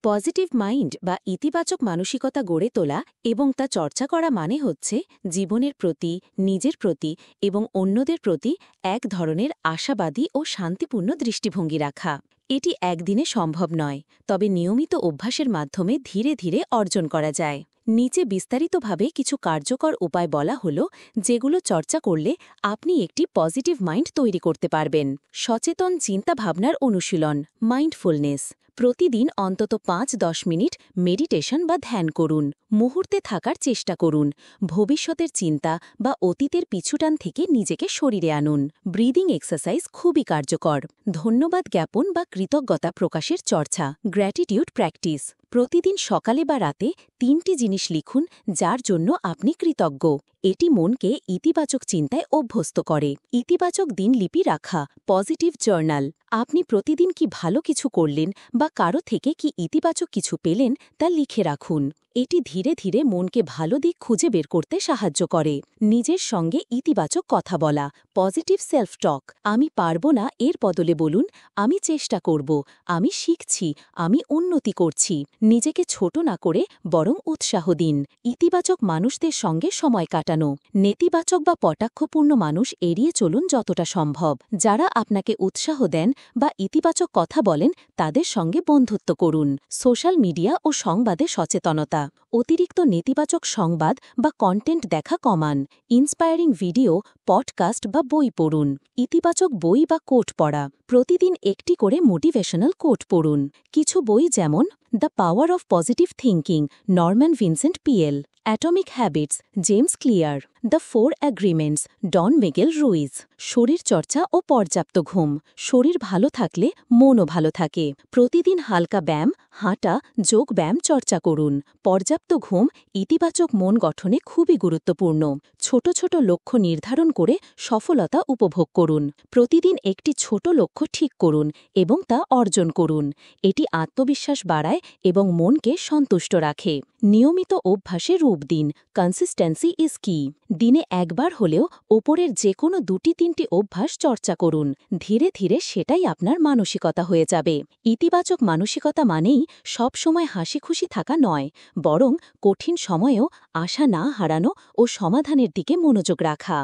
Positive mind বা ইতিবাচক মানসিকতা গড়ে তোলা এবং তা চর্চা করা মানে হচ্ছে জীবনের প্রতি, নিজের প্রতি এবং অন্যদের প্রতি এক ধরনের আশাবাদী ও শান্তিপূর্ণ দৃষ্টিভঙ্গি রাখা। এটি একদিনে সম্ভব নয়, তবে নিয়মিত অভ্যাসের মাধ্যমে ধীরে ধীরে অর্জন করা যায়। নিচে বিস্তারিতভাবে কিছু কার্যকর উপায় বলা হল, যেগুলো চর্চা করলে আপনি একটি পজিটিভ মাইন্ড তৈরি করতে পারবেন। সচেতন চিন্তাভাবনার অনুশীলন, মাইন্ডফুলনেস। প্রতিদিন অন্তত ৫-১০ মিনিট মেডিটেশন বা ধ্যান করুন। মুহূর্তে থাকার চেষ্টা করুন। ভবিষ্যতের চিন্তা বা অতীতের পিছুটান থেকে নিজেকে শরীরে আনুন। ব্রিদিং এক্সারসাইজ খুবই কার্যকর। ধন্যবাদ জ্ঞাপন বা কৃতজ্ঞতা প্রকাশের চর্চা, গ্র্যাটিটিউড প্র্যাকটিস। প্রতিদিন সকালে বা রাতে ৩টি জিনিস লিখুন যার জন্য আপনি কৃতজ্ঞ। এটি মনকে ইতিবাচক চিন্তায় অভ্যস্ত করে। ইতিবাচক দিনলিপি রাখা, পজিটিভ জার্নাল। আপনি প্রতিদিন কি ভালো কিছু করলেন বা কারো থেকে কি ইতিবাচক কিছু পেলেন তা লিখে রাখুন। এটি ধীরে ধীরে মনকে ভালো দিক খুঁজে বের করতে সাহায্য করে। নিজের সঙ্গে ইতিবাচক কথা বলা, পজিটিভ সেলফ টক। আমি পারব না এর বদলে বলুন, আমি চেষ্টা করব, আমি শিখছি, আমি উন্নতি করছি। নিজেকে ছোট না করে বরং উৎসাহ দিন। ইতিবাচক মানুষদের সঙ্গে সময় কাটানো। নেতিবাচক বা কটাক্ষপূর্ণ মানুষ এড়িয়ে চলুন যতটা সম্ভব। যারা আপনাকে উৎসাহ দেন বা ইতিবাচক কথা বলেন তাদের সঙ্গে বন্ধুত্ব করুন। সোশ্যাল মিডিয়া ও সংবাদে সচেতনতা। অতিরিক্ত নেতিবাচক সংবাদ বা কন্টেন্ট দেখা কমান। ইন্সপায়ারিং ভিডিও, পডকাস্ট বা বই পড়ুন। ইতিবাচক বই বা কোট পড়া। প্রতিদিন একটি করে মোটিভেশনাল কোট পড়ুন। কিছু বই যেমন the power of positive thinking, Norman Vincent Peale, atomic habits, James Clear, the 4 agreements, Don Miguel Ruiz. শরীরচর্চা ও পর্যাপ্ত ঘুম। শরীর ভালো থাকলে মনও ভালো থাকে। প্রতিদিন হালকা ব্যায়াম, হাঁটা, যোগ ব্যায়াম চর্চা করুন। পর্যাপ্ত ঘুম ইতিবাচক মন গঠনে খুবই গুরুত্বপূর্ণ। ছোট ছোট লক্ষ্য নির্ধারণ করে সফলতা উপভোগ করুন। প্রতিদিন একটি ছোট লক্ষ্য ঠিক করুন এবং তা অর্জন করুন। এটি আত্মবিশ্বাস বাড়ায় এবং মনকে সন্তুষ্ট রাখে। নিয়মিত অভ্যাসে রূপ দিন। কনসিস্টেন্সি ইজ কি। দিনে একবার হলেও ওপরের যে কোনো ২-৩টি অভ্যাস চর্চা করুন। ধীরে ধীরে সেটাই আপনার মানসিকতা হয়ে যাবে। ইতিবাচক মানসিকতা মানেই সবসময় হাসি খুশি থাকা নয়, বরং কঠিন সময়েও আশা না হারানো ও সমাধানের দিকে মনোযোগ রাখা।